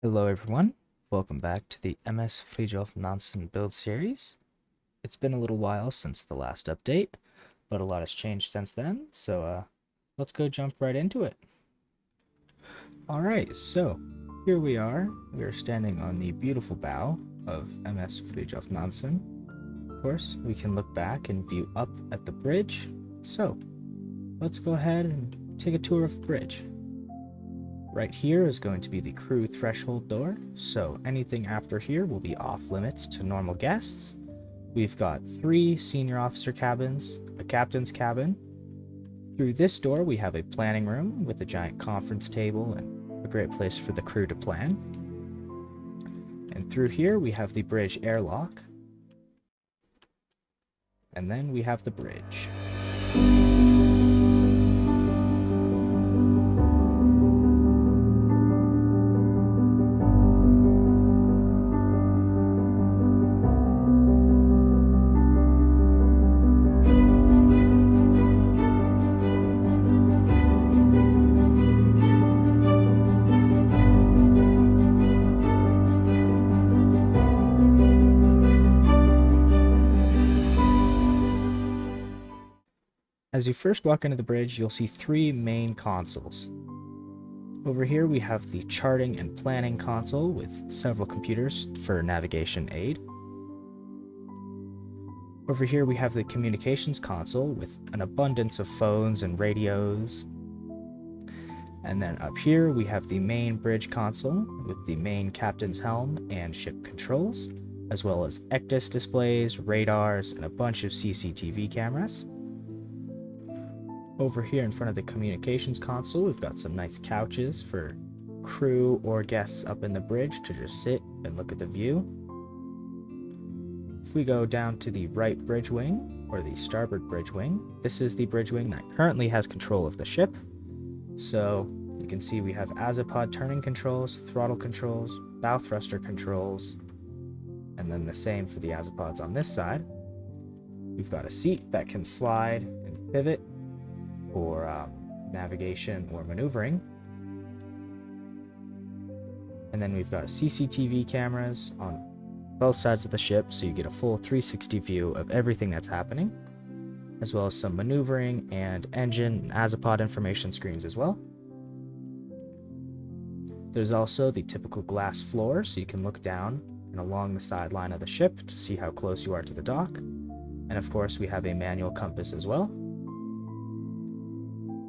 Hello everyone, welcome back to the MS Fridtjof Nansen build series. It's been a little while since the last update, but a lot has changed since then, so let's go jump right into it. Alright, so here we are. We are standing on the beautiful bow of MS Fridtjof Nansen. Of course, we can look back and view up at the bridge, so let's go ahead and take a tour of the bridge. Right here is going to be the crew threshold door, so anything after here will be off limits to normal guests. We've got 3 senior officer cabins, a captain's cabin. Through this door we have a planning room with a giant conference table and a great place for the crew to plan. And through here we have the bridge airlock. And then we have the bridge. As you first walk into the bridge, you'll see 3 main consoles. Over here we have the charting and planning console with several computers for navigation aid. Over here we have the communications console with an abundance of phones and radios. And then up here we have the main bridge console with the main captain's helm and ship controls, as well as ECDIS displays, radars, and a bunch of CCTV cameras. Over here in front of the communications console, we've got some nice couches for crew or guests up in the bridge to just sit and look at the view. If we go down to the right bridge wing, or the starboard bridge wing, this is the bridge wing that currently has control of the ship. So you can see we have azipod turning controls, throttle controls, bow thruster controls, and then the same for the azipods on this side. We've got a seat that can slide and pivot for navigation or maneuvering. And then we've got CCTV cameras on both sides of the ship, so you get a full 360 view of everything that's happening, as well as some maneuvering and engine and azipod information screens as well. There's also the typical glass floor, so you can look down and along the sideline of the ship to see how close you are to the dock. And of course we have a manual compass as well.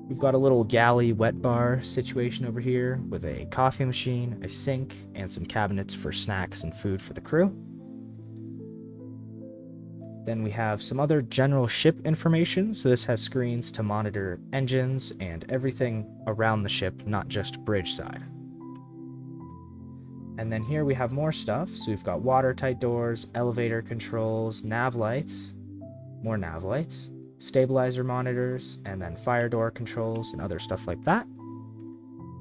We've got a little galley wet bar situation over here with a coffee machine, a sink, and some cabinets for snacks and food for the crew. Then we have some other general ship information, so this has screens to monitor engines and everything around the ship, not just bridge side. And then here we have more stuff, so we've got watertight doors, elevator controls, nav lights, more nav lights, stabilizer monitors, and then fire door controls and other stuff like that.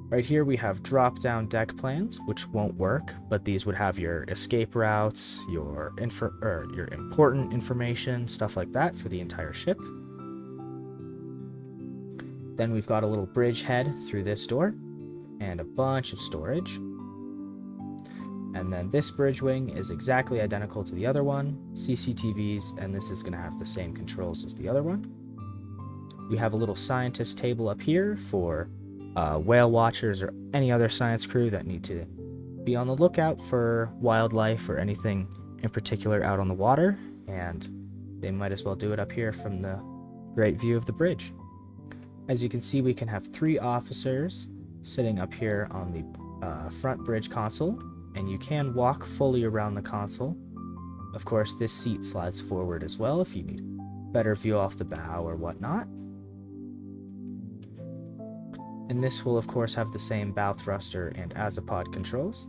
Right here we have drop-down deck plans, which won't work, but these would have your escape routes, your important information, stuff like that for the entire ship. Then we've got a little bridge head through this door, and a bunch of storage. And then this bridge wing is exactly identical to the other one, CCTVs, and this is going to have the same controls as the other one. We have a little scientist table up here for whale watchers or any other science crew that need to be on the lookout for wildlife or anything in particular out on the water, and they might as well do it up here from the great view of the bridge. As you can see, we can have 3 officers sitting up here on the front bridge console, and you can walk fully around the console. Of course, this seat slides forward as well if you need better view off the bow or whatnot. And this will of course have the same bow thruster and azipod controls.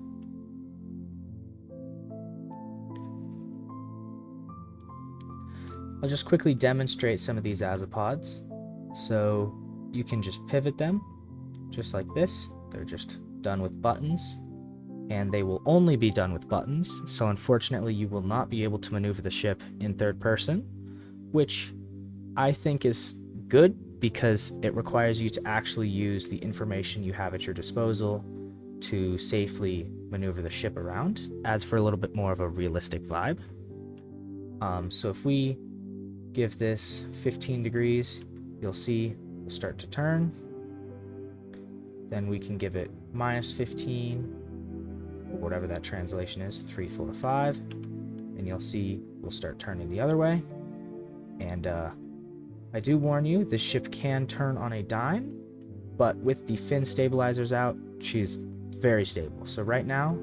I'll just quickly demonstrate some of these azipods. So you can just pivot them just like this. They're just done with buttons, and they will only be done with buttons, so unfortunately you will not be able to maneuver the ship in third person, which I think is good because it requires you to actually use the information you have at your disposal to safely maneuver the ship around. Adds for a little bit more of a realistic vibe. So if we give this 15 degrees, you'll see it'll start to turn. Then we can give it minus 15, or whatever that translation is, 3, 4, 5. And you'll see we'll start turning the other way. And I do warn you, this ship can turn on a dime, but with the fin stabilizers out, she's very stable. So right now,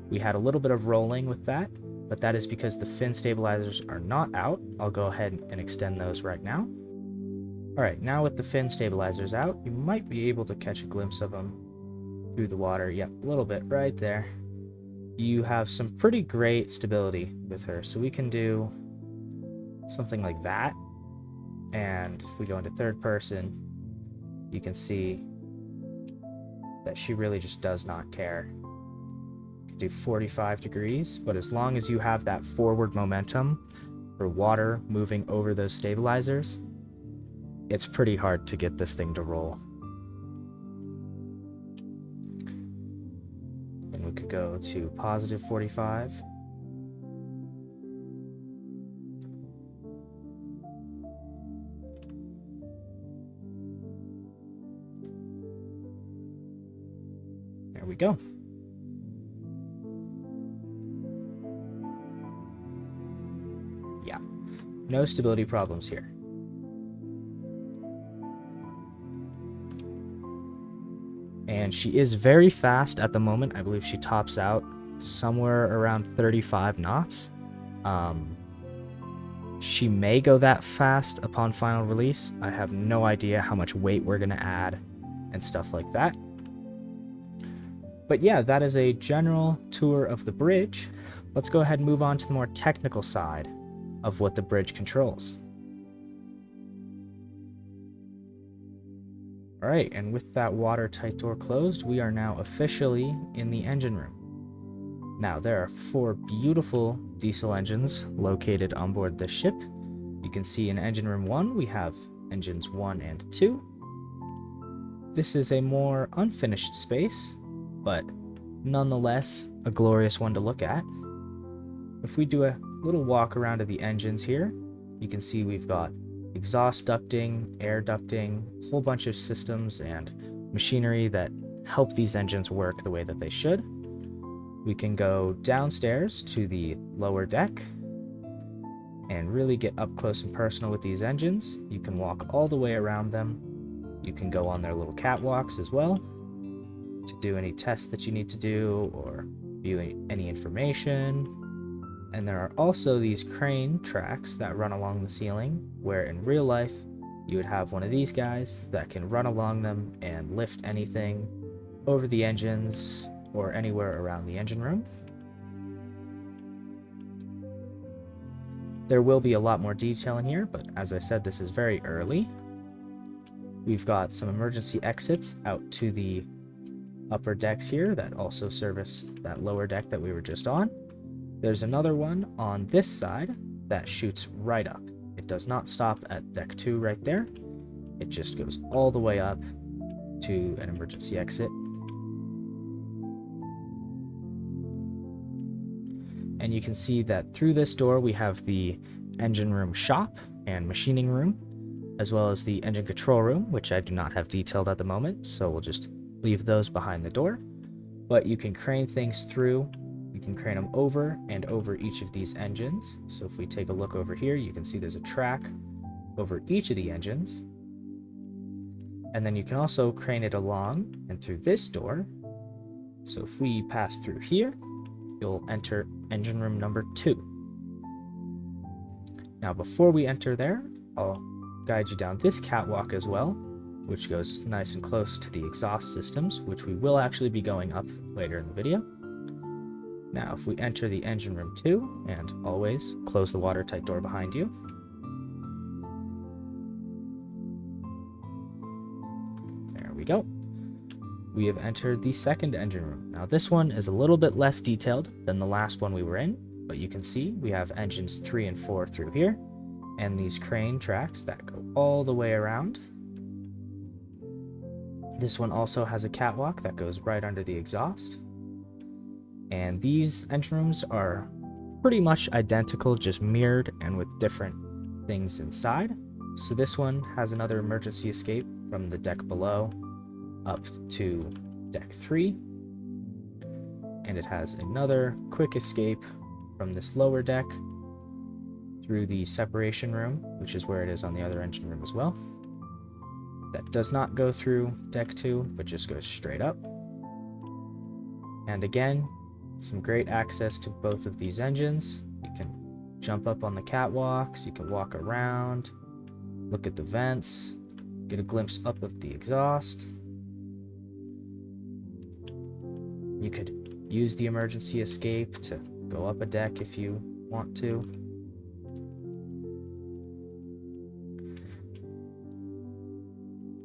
we had a little bit of rolling with that, but that is because the fin stabilizers are not out. I'll go ahead and extend those right now. Alright, now with the fin stabilizers out, you might be able to catch a glimpse of them through the water. Yep, a little bit right there. You have some pretty great stability with her, so we can do something like that. And if we go into third person, you can see that she really just does not care. You can do 45 degrees, but as long as you have that forward momentum for water moving over those stabilizers, it's pretty hard to get this thing to roll. Then we could go to positive 45. There we go. Yeah, no stability problems here. And she is very fast at the moment. I believe she tops out somewhere around 35 knots. She may go that fast upon final release. I have no idea how much weight we're going to add and stuff like that. But yeah, that is a general tour of the bridge. Let's go ahead and move on to the more technical side of what the bridge controls. Alright, and with that watertight door closed, we are now officially in the engine room. Now, there are 4 beautiful diesel engines located on board this ship. You can see in engine room 1, we have engines 1 and 2. This is a more unfinished space, but nonetheless a glorious one to look at. If we do a little walk around of the engines here, you can see we've got exhaust ducting, air ducting, a whole bunch of systems and machinery that help these engines work the way that they should. We can go downstairs to the lower deck and really get up close and personal with these engines. You can walk all the way around them. You can go on their little catwalks as well to do any tests that you need to do or view any information. And there are also these crane tracks that run along the ceiling, where in real life you would have one of these guys that can run along them and lift anything over the engines or anywhere around the engine room. There will be a lot more detail in here, but as I said, this is very early. We've got some emergency exits out to the upper decks here that also service that lower deck that we were just on. There's another one on this side that shoots right up. It does not stop at deck 2 right there. It just goes all the way up to an emergency exit. And you can see that through this door we have the engine room shop and machining room, as well as the engine control room, which I do not have detailed at the moment, so we'll just leave those behind the door. But you can crane things through. You can crane them over and over each of these engines. So if we take a look over here, you can see there's a track over each of the engines. And then you can also crane it along and through this door. So if we pass through here, you'll enter engine room number 2. Now before we enter there, I'll guide you down this catwalk as well, which goes nice and close to the exhaust systems, which we will actually be going up later in the video. Now, if we enter the engine room 2, and always close the watertight door behind you. There we go. We have entered the second engine room. Now, this one is a little bit less detailed than the last one we were in, but you can see we have engines 3 and 4 through here, and these crane tracks that go all the way around This one also has a catwalk that goes right under the exhaust. And these engine rooms are pretty much identical, just mirrored and with different things inside. So this one has another emergency escape from the deck below up to deck 3. And it has another quick escape from this lower deck through the separation room, which is where it is on the other engine room as well. That does not go through deck 2, but just goes straight up. And again, some great access to both of these engines. You can jump up on the catwalks, you can walk around, look at the vents, get a glimpse up of the exhaust. You could use the emergency escape to go up a deck if you want to.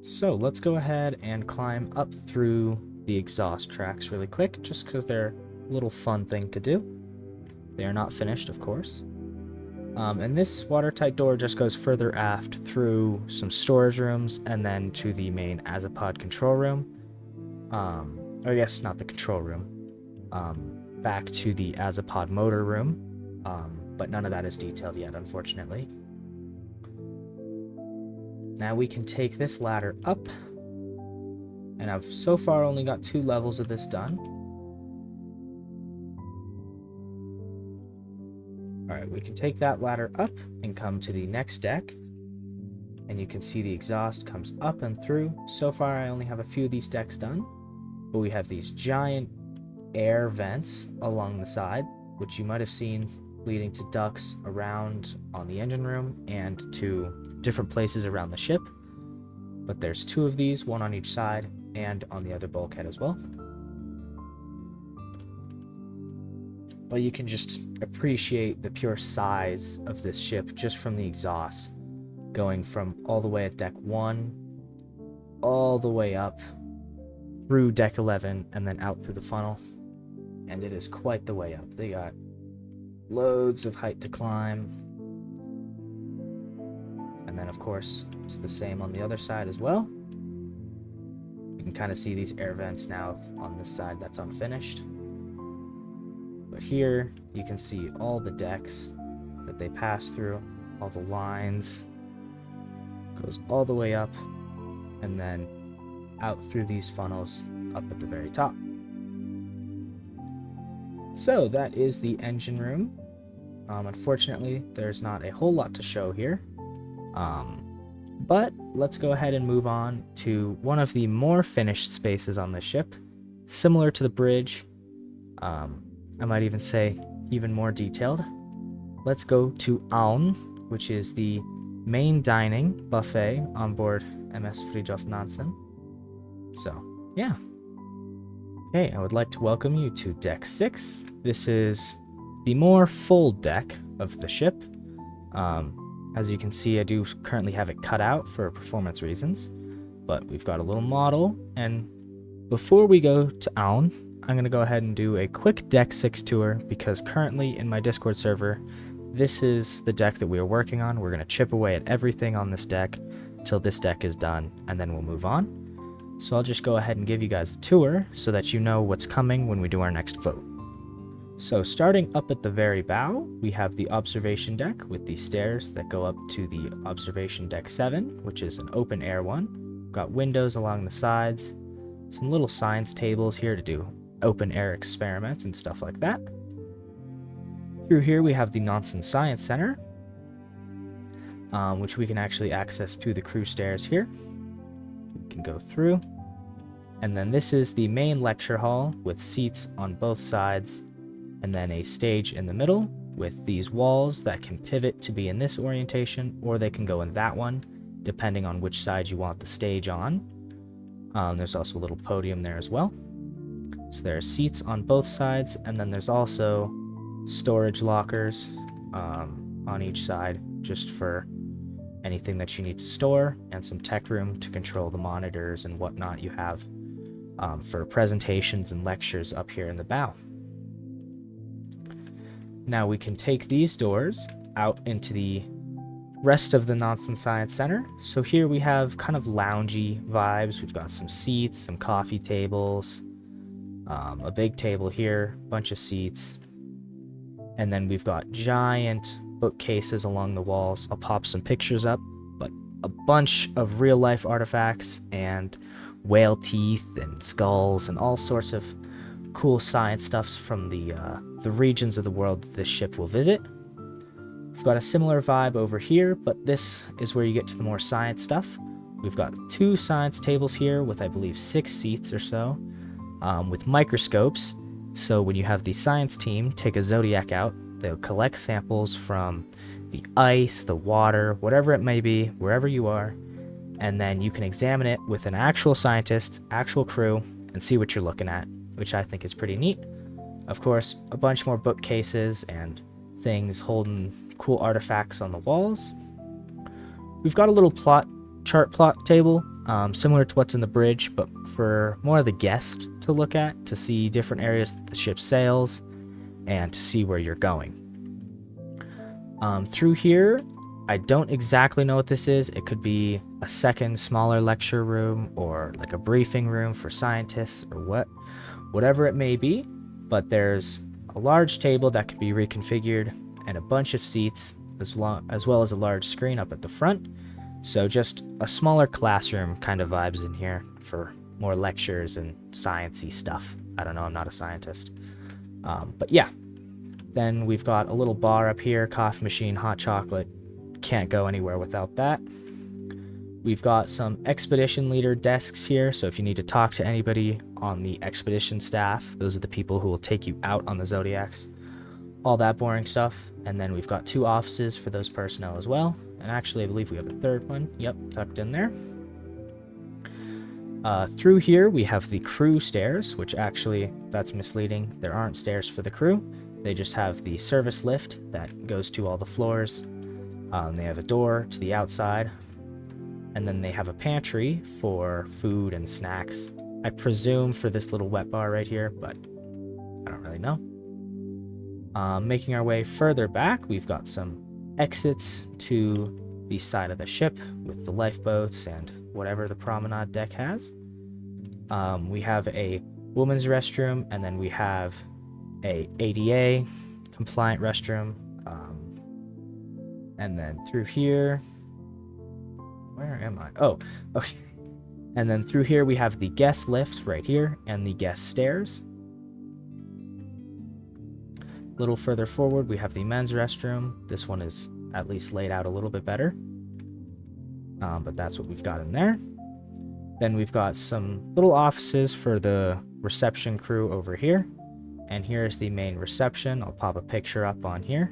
So let's go ahead and climb up through the exhaust tracks really quick, just because they're a little fun thing to do. They are not finished, of course. And this watertight door just goes further aft through some storage rooms and then to the main Azipod control room. Or yes, not the control room. Back to the Azipod motor room. But none of that is detailed yet, unfortunately. Now we can take this ladder up. And I've so far only got 2 levels of this done. Alright, we can take that ladder up and come to the next deck. And you can see the exhaust comes up and through. So far I only have a few of these decks done. But we have these giant air vents along the side, which you might have seen leading to ducts around on the engine room and to different places around the ship. But there's 2 of these, one on each side and on the other bulkhead as well. But you can just appreciate the pure size of this ship just from the exhaust, going from all the way at deck 1 all the way up through deck 11 and then out through the funnel. And it is quite the way up. They got loads of height to climb. And then of course it's the same on the other side as well. You can kind of see these air vents now on this side that's unfinished. But here you can see all the decks that they pass through, all the lines, goes all the way up and then out through these funnels up at the very top. So that is the engine room. Unfortunately, there's not a whole lot to show here. But let's go ahead and move on to one of the more finished spaces on the ship, similar to the bridge. I might even say even more detailed. Let's go to Aune, which is the main dining buffet on board MS Fridtjof Nansen. So, yeah. Okay, I would like to welcome you to Deck 6. This is the more full deck of the ship. As you can see, I do currently have it cut out for performance reasons, but we've got a little model. And before we go to Aune, I'm going to go ahead and do a quick Deck 6 tour, because currently in my Discord server, this is the deck that we are working on. We're going to chip away at everything on this deck till this deck is done, and then we'll move on. So I'll just go ahead and give you guys a tour so that you know what's coming when we do our next vote. So starting up at the very bow, we have the observation deck with the stairs that go up to the observation deck 7, which is an open air one. Got windows along the sides, some little science tables here to do open air experiments and stuff like that. Through here we have the Nansen Science Center, which we can actually access through the crew stairs here. We can go through. And then this is the main lecture hall with seats on both sides, and then a stage in the middle with these walls that can pivot to be in this orientation, or they can go in that one, depending on which side you want the stage on. There's also a little podium there as well. So there are seats on both sides, and then there's also storage lockers on each side, just for anything that you need to store, and some tech room to control the monitors and whatnot you have for presentations and lectures up here in the bow. Now we can take these doors out into the rest of the Nansen Science Center. So here we have kind of loungy vibes. We've got some seats, some coffee tables, a big table here, bunch of seats, and then we've got giant bookcases along the walls. I'll pop some pictures up, but a bunch of real life artifacts and whale teeth and skulls and all sorts of cool science stuffs from the regions of the world that this ship will visit. We've got a similar vibe over here, but this is where you get to the more science stuff. We've got 2 science tables here with, I believe, 6 seats or so, with microscopes. So when you have the science team take a Zodiac out, they'll collect samples from the ice, the water, whatever it may be, wherever you are, and then you can examine it with an actual scientist, actual crew, and see what you're looking at, which I think is pretty neat. Of course, a bunch more bookcases and things holding cool artifacts on the walls. We've got a little chart plot table, similar to what's in the bridge, but for more of the guest to look at, to see different areas that the ship sails, and to see where you're going. Through here, I don't exactly know what this is. It could be a second smaller lecture room, or like a briefing room for scientists, or whatever it may be, but there's a large table that can be reconfigured and a bunch of seats, as well as a large screen up at the front. So just a smaller classroom kind of vibes in here for more lectures and sciencey stuff. I don't know, I'm not a scientist. But yeah, then we've got a little bar up here, coffee machine, hot chocolate. Can't go anywhere without that. We've got some expedition leader desks here, so if you need to talk to anybody on the expedition staff, those are the people who will take you out on the Zodiacs. All that boring stuff. And then we've got 2 offices for those personnel as well. And actually, I believe we have a third one. Yep, tucked in there. Through here, we have the crew stairs, which actually, that's misleading. There aren't stairs for the crew. They just have the service lift that goes to all the floors. They have a door to the outside. And then they have a pantry for food and snacks. I presume for this little wet bar right here, but I don't really know. Making our way further back, we've got some exits to the side of the ship with the lifeboats and whatever the promenade deck has. We have a women's restroom, and then we have a ADA compliant restroom. And then through here, where am I? Oh, okay. And then through here we have the guest lift right here and the guest stairs. A little further forward, we have the men's restroom. This one is at least laid out a little bit better. But that's what we've got in there. Then we've got some little offices for the reception crew over here. And here's the main reception. I'll pop a picture up on here.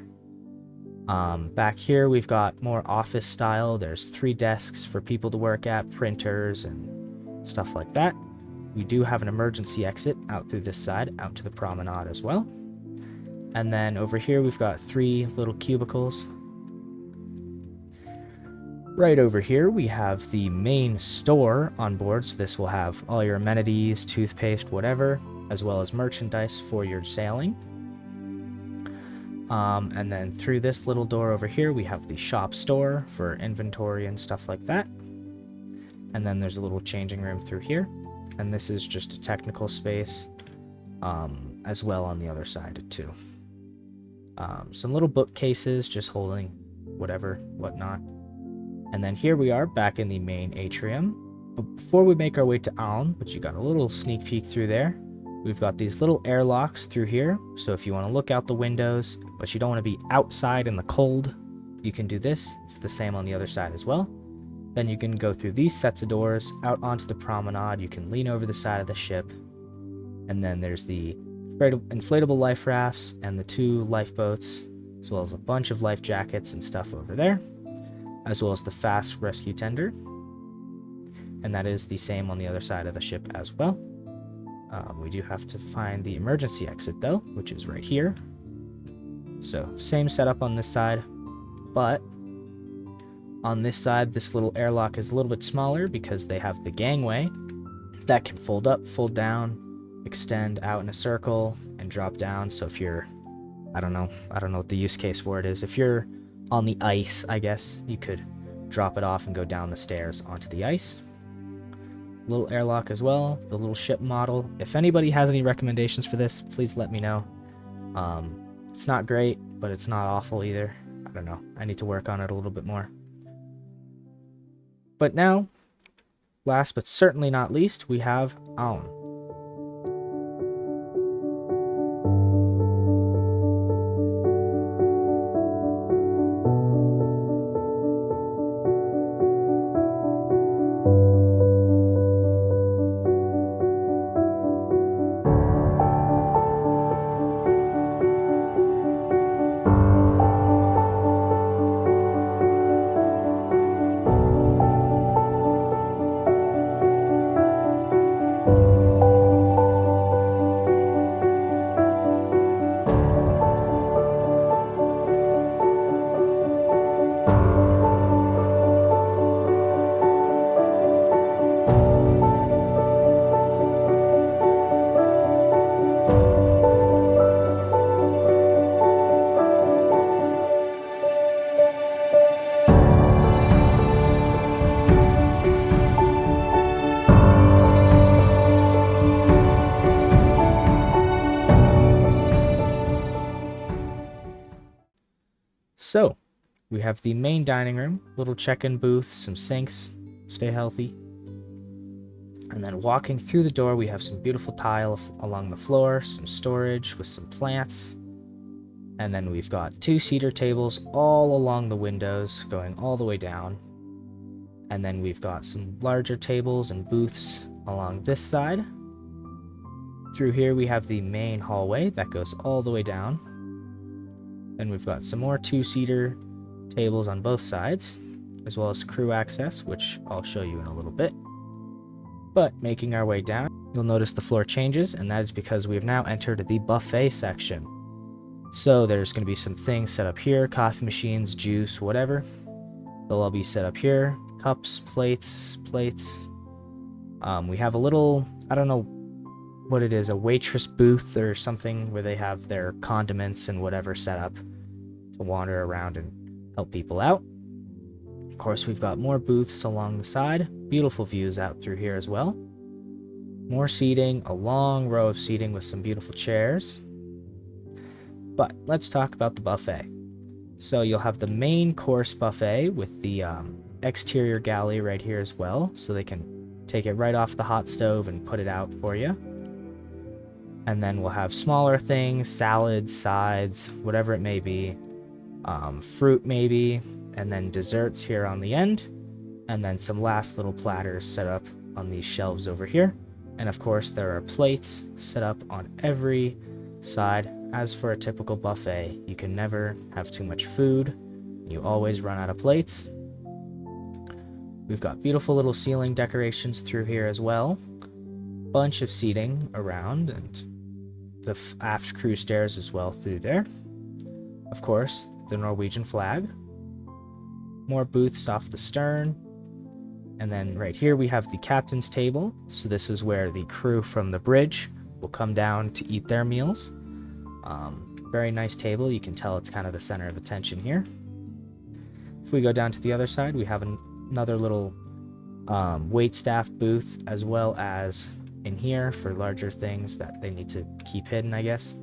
Back here, we've got more office style. There's 3 desks for people to work at, printers and stuff like that. We do have an emergency exit out through this side, out to the promenade as well. And then over here, we've got 3 little cubicles. Right over here, we have the main store on board. So this will have all your amenities, toothpaste, whatever, as well as merchandise for your sailing. And then through this little door over here, we have the shop store for inventory and stuff like that. And then there's a little changing room through here. And this is just a technical space, as well on the other side too. Some little bookcases just holding whatnot. And then here we are back in the main atrium. But before we make our way to Aune, which you got a little sneak peek through there, we've got these little airlocks through here. So if you want to look out the windows, but you don't want to be outside in the cold, you can do this. It's the same on the other side as well. Then you can go through these sets of doors out onto the promenade. You can lean over the side of the ship. And then there's the inflatable life rafts and the 2 lifeboats, as well as a bunch of life jackets and stuff over there, as well as the fast rescue tender. And that is the same on the other side of the ship as well. We do have to find the emergency exit though, which is right here. So same setup on this side, but on this side, this little airlock is a little bit smaller because they have the gangway that can fold up, fold down, extend out in a circle, and drop down. So if you're, I don't know what the use case for it is. If you're on the ice, I guess. You could drop it off and go down the stairs onto the ice. Little airlock as well, the little ship model. If anybody has any recommendations for this, please let me know. It's not great, but it's not awful either. I don't know. I need to work on it a little bit more. But now, last but certainly not least, we have Aune. So, we have the main dining room, little check-in booth, some sinks, stay healthy. And then walking through the door, we have some beautiful tile along the floor, some storage with some plants. And then we've got 2 cedar tables all along the windows, going all the way down. And then we've got some larger tables and booths along this side. Through here, we have the main hallway that goes all the way down. Then we've got some more 2-seater tables on both sides, as well as crew access, which I'll show you in a little bit. But making our way down, you'll notice the floor changes, and that is because we have now entered the buffet section. So there's going to be some things set up here, coffee machines, juice, whatever. They'll all be set up here, cups, plates. We have a little, I don't know what it is, a waitress booth or something where they have their condiments and whatever set up to wander around and help people out. Of course, we've got more booths along the side, beautiful views out through here as well. More seating, a long row of seating with some beautiful chairs. But let's talk about the buffet. So you'll have the main course buffet with the exterior galley right here as well, so they can take it right off the hot stove and put it out for you. And then we'll have smaller things, salads, sides, whatever it may be, fruit maybe, and then desserts here on the end, and then some last little platters set up on these shelves over here. And of course, there are plates set up on every side. As for a typical buffet, you can never have too much food. You always run out of plates. We've got beautiful little ceiling decorations through here as well. Bunch of seating around, and the aft crew stairs as well through there. Of course, the Norwegian flag. More booths off the stern. And then right here we have the captain's table. So this is where the crew from the bridge will come down to eat their meals. Very nice table. You can tell it's kind of the center of attention here. If we go down to the other side, we have another little waitstaff booth, as well as in here for larger things that they need to keep hidden, I guess.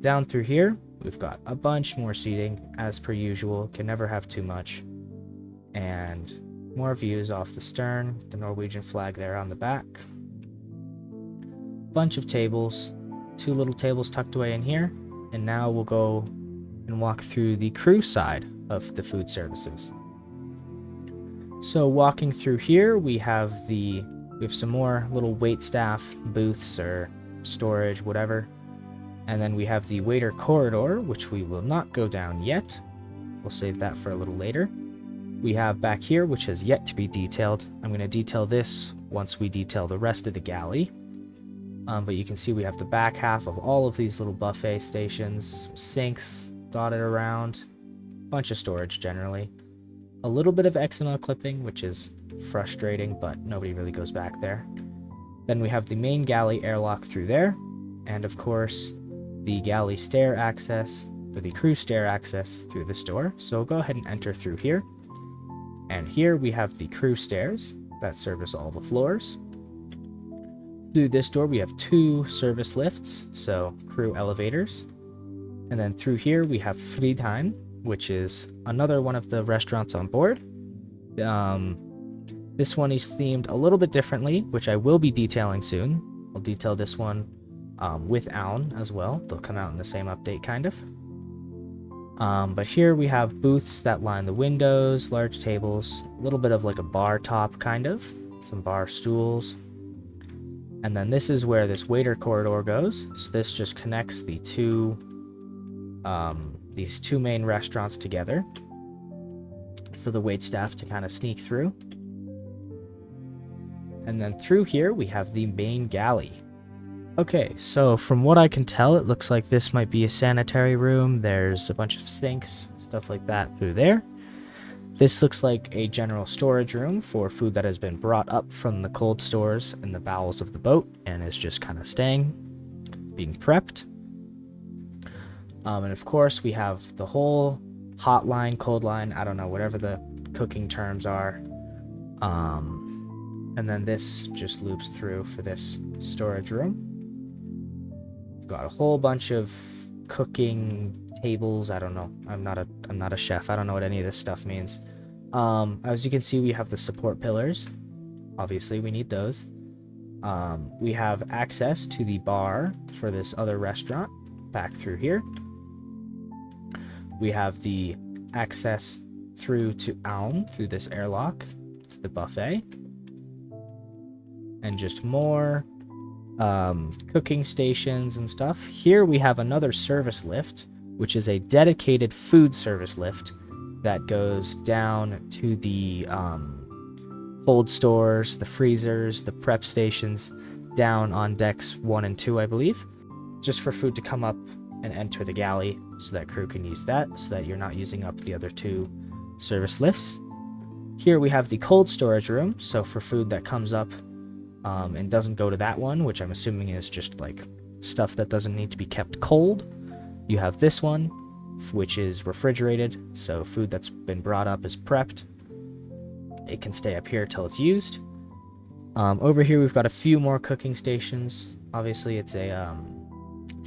Down through here, we've got a bunch more seating, as per usual. Can never have too much. And more views off the stern, the Norwegian flag there on the back. Bunch of tables, 2 little tables tucked away in here. And now we'll go and walk through the crew side of the food services. So walking through here, we have some more little waitstaff booths or storage, whatever. And then we have the waiter corridor, which we will not go down yet. We'll save that for a little later. We have back here, which has yet to be detailed. I'm going to detail this once we detail the rest of the galley. But you can see we have the back half of all of these little buffet stations, sinks dotted around, bunch of storage generally. A little bit of XML clipping, which is frustrating, but nobody really goes back there. Then we have the main galley airlock through there, and of course the galley stair access for the crew stair access through this door. So we'll go ahead and enter through here. And here we have the crew stairs that service all the floors. Through this door we have 2 service lifts, so crew elevators. And then through here we have Fridheim, which is another one of the restaurants on board. This one is themed a little bit differently, which I will be detailing soon. I'll detail this one with Aune as well. They'll come out in the same update, kind of. But here we have booths that line the windows, large tables, a little bit of like a bar top, kind of. Some bar stools. And then this is where this waiter corridor goes. So this just connects the these two main restaurants together for the waitstaff to kind of sneak through. And then through here we have the main galley. Okay, so from what I can tell, it looks like this might be a sanitary room. There's a bunch of sinks, stuff like that through there. This looks like a general storage room for food that has been brought up from the cold stores in the bowels of the boat and is just kind of staying, being prepped. And of course, we have the whole hot line, cold line, I don't know, whatever the cooking terms are. And then this just loops through for this storage room. We've got a whole bunch of cooking tables. I don't know. I'm not a chef. I don't know what any of this stuff means. As you can see, we have the support pillars. Obviously, we need those. We have access to the bar for this other restaurant back through here. We have the access through to Aune through this airlock to the buffet. And just more cooking stations and stuff. Here we have another service lift, which is a dedicated food service lift that goes down to the cold stores, the freezers, the prep stations, down on decks 1 and 2, I believe, just for food to come up and enter the galley so that crew can use that, so that you're not using up the other 2 service lifts. Here we have the cold storage room, so for food that comes up and doesn't go to that one, which I'm assuming is just like stuff that doesn't need to be kept cold. You have this one, which is refrigerated, so food that's been brought up is prepped. It can stay up here till it's used. Over here we've got a few more cooking stations. Obviously it's a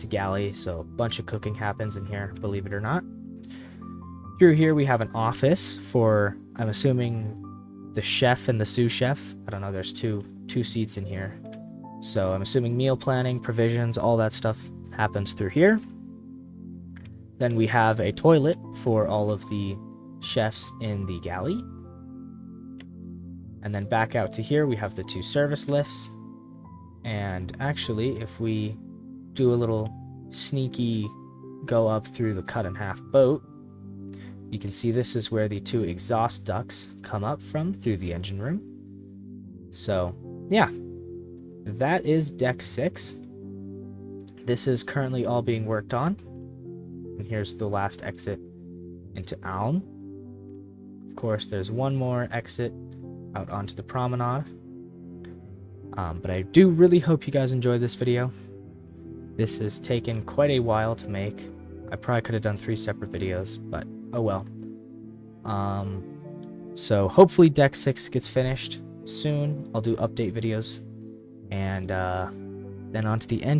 galley, so a bunch of cooking happens in here, believe it or not. Through here we have an office for, I'm assuming, the chef and the sous chef. I don't know, there's two seats in here. So I'm assuming meal planning, provisions, all that stuff happens through here. Then we have a toilet for all of the chefs in the galley. And then back out to here we have the 2 service lifts. And actually, if we do a little sneaky go up through the cut in half boat, you can see this is where the 2 exhaust ducts come up from through the engine room. So yeah, that is deck 6. This is currently all being worked on. And here's the last exit into Aune. Of course, there's one more exit out onto the promenade. But I do really hope you guys enjoyed this video. This has taken quite a while to make. I probably could have done 3 separate videos, but oh well. So hopefully deck 6 gets finished soon. I'll do update videos. And then on to the end.